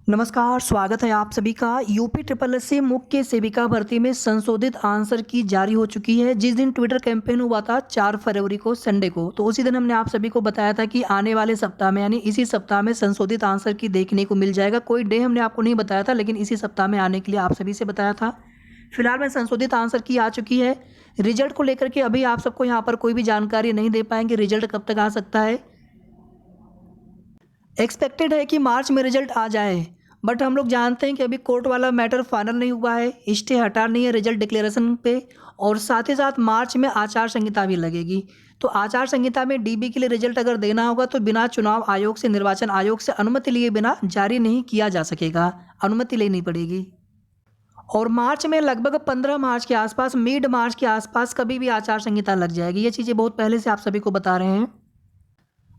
नमस्कार, स्वागत है आप सभी का। यूपी ट्रिपल एस से मुख्य सेविका भर्ती में संशोधित आंसर की जारी हो चुकी है। जिस दिन ट्विटर कैंपेन हुआ था 4 फरवरी को संडे को, तो उसी दिन हमने आप सभी को बताया था कि आने वाले सप्ताह में यानी इसी सप्ताह में संशोधित आंसर की देखने को मिल जाएगा। कोई डे हमने आपको नहीं बताया था, लेकिन इसी सप्ताह में आने के लिए आप सभी से बताया था। फिलहाल में संशोधित आंसर की आ चुकी है। रिजल्ट को लेकर के अभी आप सबको यहाँ पर कोई भी जानकारी नहीं दे पाएंगे। रिजल्ट कब तक आ सकता है, एक्सपेक्टेड है कि मार्च में रिजल्ट आ जाए, बट हम लोग जानते हैं कि अभी कोर्ट वाला मैटर फाइनल नहीं हुआ है, स्टे हटा नहीं है रिजल्ट डिक्लेरेशन पे, और साथ ही साथ मार्च में आचार संहिता भी लगेगी। तो आचार संहिता में डीबी के लिए रिजल्ट अगर देना होगा तो बिना चुनाव आयोग से, निर्वाचन आयोग से अनुमति लिए बिना जारी नहीं किया जा सकेगा, अनुमति लेनी पड़ेगी। और मार्च में लगभग 15 मार्च के आसपास, मिड मार्च के आसपास कभी भी आचार संहिता लग जाएगी। ये चीज़ें बहुत पहले से आप सभी को बता रहे हैं।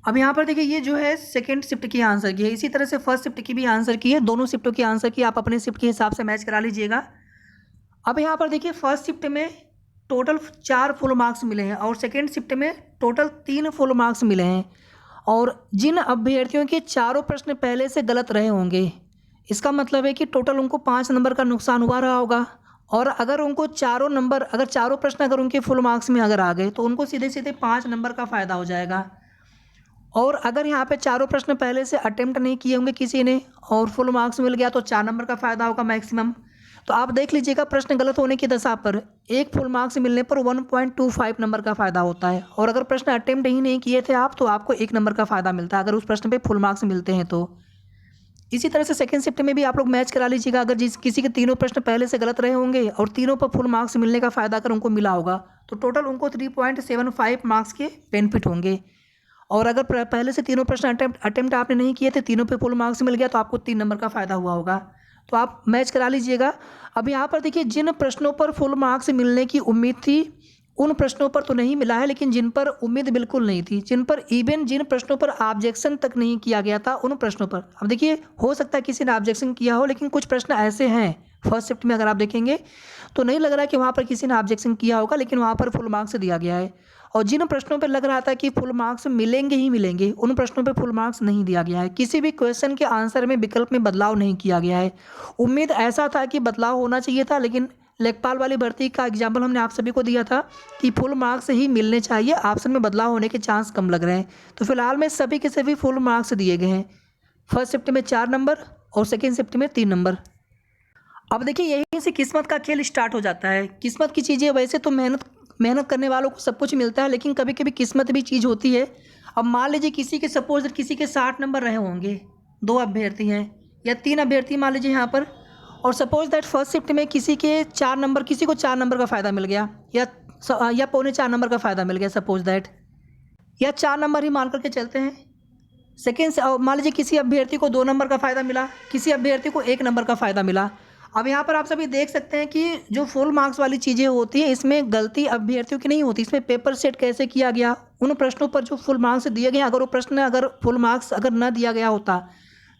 अब यहाँ पर देखिए, ये जो है सेकंड शिफ्ट की आंसर की है, इसी तरह से फर्स्ट शिफ्ट की भी आंसर की है। दोनों शिफ्टों की आंसर की आप अपने शिफ्ट के हिसाब से मैच करा लीजिएगा। अब यहाँ पर देखिए, फर्स्ट शिफ्ट में टोटल 4 फुल मार्क्स मिले हैं और सेकंड शिफ्ट में टोटल 3 फुल मार्क्स मिले हैं। और जिन अभ्यर्थियों के चारों प्रश्न पहले से गलत रहे होंगे, इसका मतलब है कि टोटल उनको 5 नंबर का नुकसान हुआ रहा होगा। और अगर उनको चारों नंबर, अगर चारों प्रश्न अगर उनके फुल मार्क्स में अगर आ गए तो उनको सीधे सीधे 5 नंबर का फ़ायदा हो जाएगा। और अगर यहाँ पे चारों प्रश्न पहले से अटेम्प्ट नहीं किए होंगे किसी ने और फुल मार्क्स मिल गया तो 4 नंबर का फ़ायदा होगा मैक्सिमम। तो आप देख लीजिएगा, प्रश्न गलत होने की दशा पर एक फुल मार्क्स मिलने पर 1.25 नंबर का फ़ायदा होता है। और अगर प्रश्न अटेम्प्ट ही नहीं किए थे आप तो आपको 1 नंबर का फ़ायदा मिलता है अगर उस प्रश्न पे फुल मार्क्स मिलते हैं तो। इसी तरह से सेकंड शिफ्ट में भी आप लोग मैच करा लीजिएगा। अगर किसी के तीनों प्रश्न पहले से गलत रहे होंगे और तीनों पर फुल मार्क्स मिलने का फ़ायदा अगर उनको मिला होगा तो टोटल उनको 3.75 मार्क्स के बेनिफिट होंगे। और अगर पहले से तीनों प्रश्न अटेम्प्ट आपने नहीं किए थे, तीनों पे फुल मार्क्स मिल गया तो आपको 3 नंबर का फ़ायदा हुआ होगा। तो आप मैच करा लीजिएगा। अब यहाँ पर देखिए, जिन प्रश्नों पर फुल मार्क्स मिलने की उम्मीद थी उन प्रश्नों पर तो नहीं मिला है, लेकिन जिन पर उम्मीद बिल्कुल नहीं थी, जिन प्रश्नों पर ऑब्जेक्शन तक नहीं किया गया था उन प्रश्नों पर, अब देखिए हो सकता है किसी ने ऑब्जेक्शन किया हो, लेकिन कुछ प्रश्न ऐसे हैं फर्स्ट शिफ्ट में अगर आप देखेंगे तो नहीं लग रहा है कि वहाँ पर किसी ने ऑब्जेक्शन किया होगा, लेकिन वहाँ पर फुल मार्क्स दिया गया है। और जिन प्रश्नों पर लग रहा था कि फुल मार्क्स मिलेंगे ही मिलेंगे, उन प्रश्नों पे फुल मार्क्स नहीं दिया गया है। किसी भी क्वेश्चन के आंसर में विकल्प में बदलाव नहीं किया गया है। उम्मीद ऐसा था कि बदलाव होना चाहिए था, लेकिन लेखपाल वाली भर्ती का एग्जाम्पल हमने आप सभी को दिया था कि फुल मार्क्स ही मिलने चाहिए, ऑप्शन में बदलाव होने के चांस कम लग रहे हैं। तो फिलहाल में सभी के सभी फुल मार्क्स दिए गए हैं। फर्स्ट शिफ्ट में 4 नंबर और सेकेंड शिफ्ट में 3 नंबर। अब देखिए, यहीं से किस्मत का खेल स्टार्ट हो जाता है। किस्मत की चीज़ें वैसे तो मेहनत करने वालों को सब कुछ मिलता है, लेकिन कभी कभी किस्मत भी चीज़ होती है। अब मान लीजिए किसी के 60 नंबर रहे होंगे, 2 अभ्यर्थी हैं या 3 अभ्यर्थी मान लीजिए यहाँ पर, और सपोज दैट फर्स्ट शिफ्ट में किसी को 4 नंबर का फ़ायदा मिल गया या पौने 4 नंबर का फ़ायदा मिल गया सपोज दैट, या 4 नंबर ही मान करके चलते हैं। सेकेंड से मान लीजिए किसी अभ्यर्थी को 2 नंबर का फ़ायदा मिला, किसी अभ्यर्थी को 1 नंबर का फ़ायदा मिला। अब यहाँ पर आप सभी देख सकते हैं कि जो फुल मार्क्स वाली चीज़ें होती हैं इसमें गलती अभ्यर्थियों की नहीं होती। इसमें पेपर सेट कैसे किया गया, उन प्रश्नों पर जो फुल मार्क्स दिए गए, अगर वो प्रश्न अगर फुल मार्क्स अगर न दिया गया होता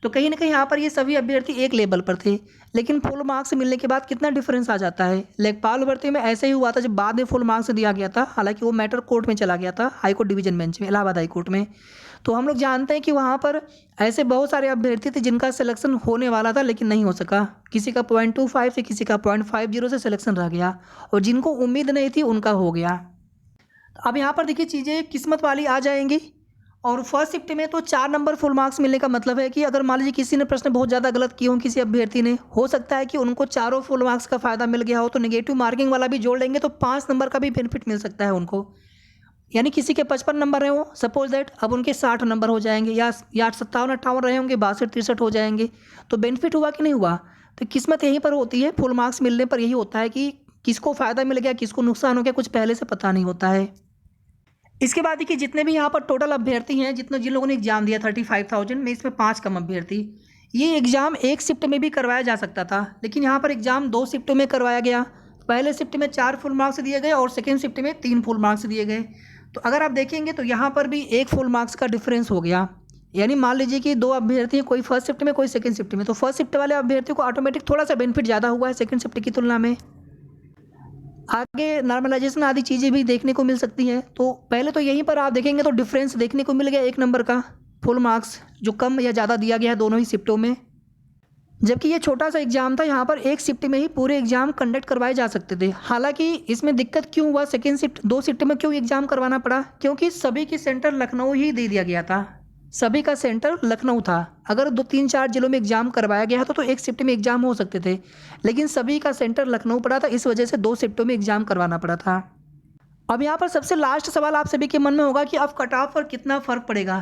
तो कहीं ना कहीं यहाँ पर ये सभी अभ्यर्थी एक लेवल पर थे, लेकिन फुल मार्क्स मिलने के बाद कितना डिफरेंस आ जाता है। लेखपाल भर्ती में ऐसे ही हुआ था, जब बाद में फुल मार्क्स दिया गया था, हालांकि वो मैटर कोर्ट में चला गया था, हाई कोर्ट डिवीजन बेंच में, इलाहाबाद हाई कोर्ट में। तो हम लोग जानते हैं कि वहाँ पर ऐसे बहुत सारे अभ्यर्थी थे जिनका सिलेक्शन होने वाला था लेकिन नहीं हो सका। किसी का 0.25 से, किसी का 0.50 से सिलेक्शन रह गया, और जिनको उम्मीद नहीं थी उनका हो गया। अब यहाँ पर देखिए, चीज़ें किस्मत वाली आ जाएंगी। और फर्स्ट शिफ्ट में तो 4 नंबर फुल मार्क्स मिलने का मतलब है कि अगर मान लीजिए किसी ने प्रश्न बहुत ज़्यादा गलत किए हों, किसी अभ्यर्थी ने, हो सकता है कि उनको चारों फुल मार्क्स का फ़ायदा मिल गया हो, तो नेगेटिव मार्किंग वाला भी जोड़ लेंगे तो 5 नंबर का भी बेनिफिट मिल सकता है उनको। यानी किसी के 55 नंबर रहे हो सपोज दैट, अब उनके 60 नंबर हो जाएंगे, या 57-58 रहे होंगे, 62-63 हो जाएंगे। तो बेनिफिट हुआ कि नहीं हुआ। तो किस्मत यहीं पर होती है, फुल मार्क्स मिलने पर यही होता है कि किसको फ़ायदा मिल गया, किसको नुकसान हो गया, कुछ पहले से पता नहीं होता है। इसके बाद देखिए, जितने भी यहाँ पर टोटल अभ्यर्थी हैं, जिन लोगों ने एग्जाम दिया 35,000 में, इसमें 5 कम अभ्यर्थी। ये एग्ज़ाम एक शिफ्ट में भी करवाया जा सकता था, लेकिन यहाँ पर एग्ज़ाम 2 शिफ्टों में करवाया गया। पहले शिफ्ट में 4 फुल मार्क्स दिए गए और सेकेंड शिफ्ट में 3 फुल मार्क्स दिए गए। तो अगर आप देखेंगे तो यहाँ पर भी 1 फुल मार्क्स का डिफरेंस हो गया। यानी मान लीजिए कि 2 अभ्यर्थी हैं, कोई फर्स्ट शिफ्ट में, कोई सेकेंड शिफ्ट में, तो फर्स्ट शिफ्ट वाले अभ्यर्थी को ऑटोमेटिक थोड़ा सा बेनिफिट ज़्यादा हुआ है सेकेंड शिफ्ट की तुलना में। आगे नॉर्मलाइजेशन आदि चीज़ें भी देखने को मिल सकती हैं। तो पहले तो यहीं पर आप देखेंगे तो डिफरेंस देखने को मिल गया 1 नंबर का फुल मार्क्स, जो कम या ज़्यादा दिया गया है दोनों ही शिफ्टों में। जबकि ये छोटा सा एग्ज़ाम था, यहाँ पर एक शिफ्ट में ही पूरे एग्ज़ाम कंडक्ट करवाए जा सकते थे। हालांकि इसमें दिक्कत क्यों हुआ, सेकेंड शिफ्ट 2 शिफ्ट में क्यों एग्ज़ाम करवाना पड़ा, क्योंकि सभी की सेंटर लखनऊ ही दे दिया गया था। सभी का सेंटर लखनऊ था। अगर 2-3-4 जिलों में एग्ज़ाम करवाया गया था तो एक शिफ्ट में एग्ज़ाम हो सकते थे, लेकिन सभी का सेंटर लखनऊ पड़ा था, इस वजह से 2 शिफ्टों में एग्ज़ाम करवाना पड़ा था। अब यहाँ पर सबसे लास्ट सवाल आप सभी के मन में होगा कि अब कट ऑफ पर कितना फ़र्क पड़ेगा।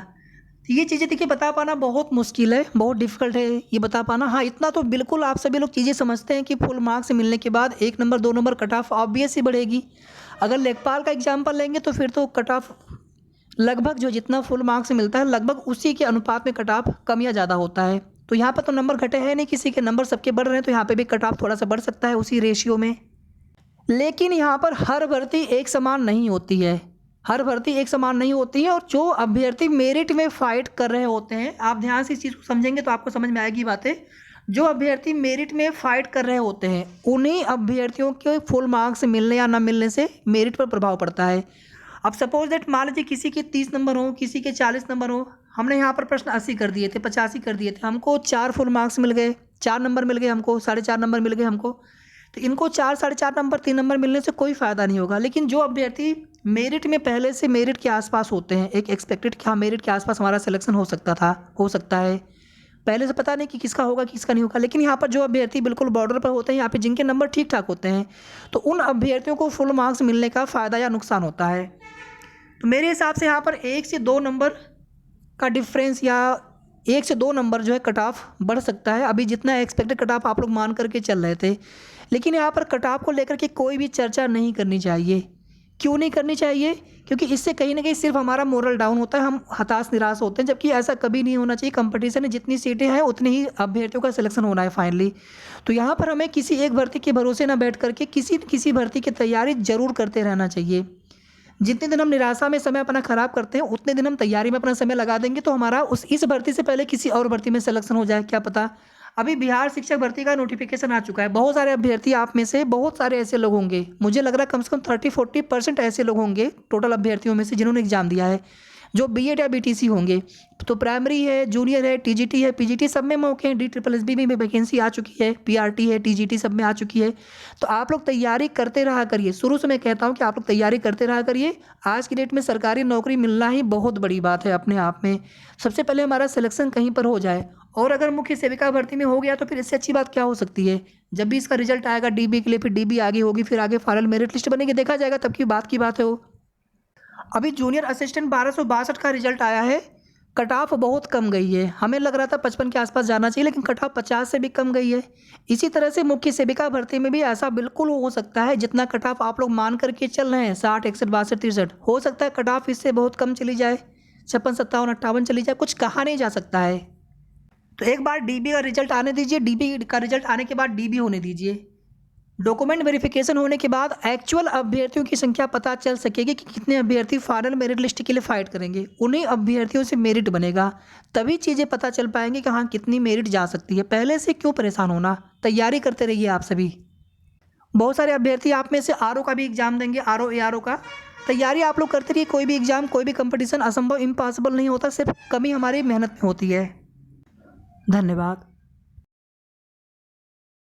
तो ये चीज़ें देखिए बता पाना बहुत मुश्किल है, बहुत डिफ़िकल्ट है ये बता पाना। हाँ, इतना तो बिल्कुल आप सभी लोग चीज़ें समझते हैं कि फुल मार्क्स मिलने के बाद 1 number 2 number cut off obvious ही बढ़ेगी। अगर लेखपाल का एग्जाम्पल लेंगे तो फिर तो कट ऑफ लगभग जो जितना फुल मार्क्स मिलता है लगभग उसी के अनुपात में कट ऑफ कम या ज़्यादा होता है। तो यहाँ पर तो नंबर घटे हैं नहीं, किसी के नंबर सबके बढ़ रहे हैं, तो यहाँ पे भी कट ऑफ थोड़ा सा बढ़ सकता है उसी रेशियो में। लेकिन यहाँ पर हर भर्ती एक समान नहीं होती है, हर भर्ती एक समान नहीं होती है, और जो अभ्यर्थी मेरिट में फ़ाइट कर रहे होते हैं, आप ध्यान से इस चीज़ को समझेंगे तो आपको समझ में आएगी बातें। जो अभ्यर्थी मेरिट में फ़ाइट कर रहे होते हैं उन्हीं अभ्यर्थियों के फुल मार्क्स मिलने या ना मिलने से मेरिट पर प्रभाव पड़ता है। अब सपोज दैट मान लीजिए किसी के 30 नंबर हो, किसी के 40 नंबर हो, हमने यहाँ पर प्रश्न 80 कर दिए थे, 85 कर दिए थे, हमको 4 फुल मार्क्स मिल गए, 4 नंबर मिल गए हमको, 4.5 नंबर मिल गए हमको। तो इनको 4 4.5 नंबर 3 नंबर मिलने से कोई फ़ायदा नहीं होगा। लेकिन जो अभ्यर्थी मेरिट में पहले से मेरिट के आसपास होते हैं, एक एक्सपेक्टेड कि हाँ मेरिट के आसपास हमारा सिलेक्शन हो सकता है, पहले से पता नहीं कि किसका होगा किसका नहीं होगा, लेकिन यहाँ पर जो अभ्यर्थी बिल्कुल बॉर्डर पर होते हैं, यहाँ पे जिनके नंबर ठीक ठाक होते हैं, तो उन अभ्यर्थियों को फुल मार्क्स मिलने का फ़ायदा या नुकसान होता है। तो मेरे हिसाब से यहाँ पर 1 से 2 नंबर का डिफरेंस या 1 से 2 नंबर जो है कट ऑफ बढ़ सकता है। अभी जितना एक्सपेक्टेड कट ऑफ आप लोग मान करके चल रहे थे, लेकिन यहाँ पर कट ऑफ को लेकर के कोई भी चर्चा नहीं करनी चाहिए। क्यों नहीं करनी चाहिए? क्योंकि इससे कहीं ना कहीं सिर्फ हमारा मोरल डाउन होता है, हम हताश निराश होते हैं, जबकि ऐसा कभी नहीं होना चाहिए। कंपटीशन में जितनी सीटें हैं उतनी ही अभ्यर्थियों का सिलेक्शन होना है फाइनली। तो यहाँ पर हमें किसी एक भर्ती के भरोसे ना बैठ करके किसी भर्ती की तैयारी जरूर करते रहना चाहिए। जितने दिन हम निराशा में समय अपना ख़राब करते हैं उतने दिन हम तैयारी में अपना समय लगा देंगे तो हमारा इस भर्ती से पहले किसी और भर्ती में सिलेक्शन हो जाए, क्या पता। अभी बिहार शिक्षक भर्ती का नोटिफिकेशन आ चुका है, बहुत सारे अभ्यर्थी आप में से बहुत सारे ऐसे लोग होंगे, मुझे लग रहा है कम से कम 30-40% ऐसे लोग होंगे टोटल अभ्यर्थियों में से जिन्होंने एग्जाम दिया है, जो बीएड या बीटीसी होंगे। तो प्राइमरी है, जूनियर है, टीजीटी है, पीजीटी सब में मौके हैं, DSSB में वैकेंसी आ चुकी है, पीआरटी है, टीजीटी सब में आ चुकी है। तो आप लोग तैयारी करते रहा करिए। शुरू से मैं कहता हूँ कि आप लोग तैयारी करते रहा करिए। आज की डेट में सरकारी नौकरी मिलना ही बहुत बड़ी बात है अपने आप में। सबसे पहले हमारा सिलेक्शन कहीं पर हो जाए, और अगर मुख्य सेविका भर्ती में हो गया तो फिर इससे अच्छी बात क्या हो सकती है। जब भी इसका रिजल्ट आएगा डीबी के लिए, फिर डीबी आगे होगी, फिर आगे फाइनल मेरिट लिस्ट बनेगी, देखा जाएगा, तब की बात है वो। अभी जूनियर असिस्टेंट 1262 का रिजल्ट आया है, कट ऑफ बहुत कम गई है। हमें लग रहा था 55 के आसपास जाना चाहिए, लेकिन कट ऑफ 50 से भी कम गई है। इसी तरह से मुख्य सेविका भर्ती में भी ऐसा बिल्कुल हो सकता है, जितना कट ऑफ आप लोग मान करके चल रहे हैं 60 61 62 63, हो सकता है कट ऑफ इससे बहुत कम चली जाए, 56 57 58 चली जाए, कुछ कहा नहीं जा सकता है। तो एक बार डीबी का रिजल्ट आने दीजिए, डीबी का रिजल्ट आने के बाद डीबी होने दीजिए। डॉक्यूमेंट वेरिफिकेशन होने के बाद एक्चुअल अभ्यर्थियों की संख्या पता चल सकेगी कि कितने अभ्यर्थी फाइनल मेरिट लिस्ट के लिए फाइट करेंगे। उन्हीं अभ्यर्थियों से मेरिट बनेगा, तभी चीज़ें पता चल पाएंगी कि हाँ कितनी मेरिट जा सकती है। पहले से क्यों परेशान होना, तैयारी करते रहिए आप सभी। बहुत सारे अभ्यर्थी आप में से आरओ का भी एग्जाम देंगे, आरओ एआरओ का तैयारी आप लोग करते रहिए। कोई भी एग्जाम, कोई भी कंपटीशन असंभव इम्पॉसिबल नहीं होता, सिर्फ कमी हमारी मेहनत में होती है। धन्यवाद।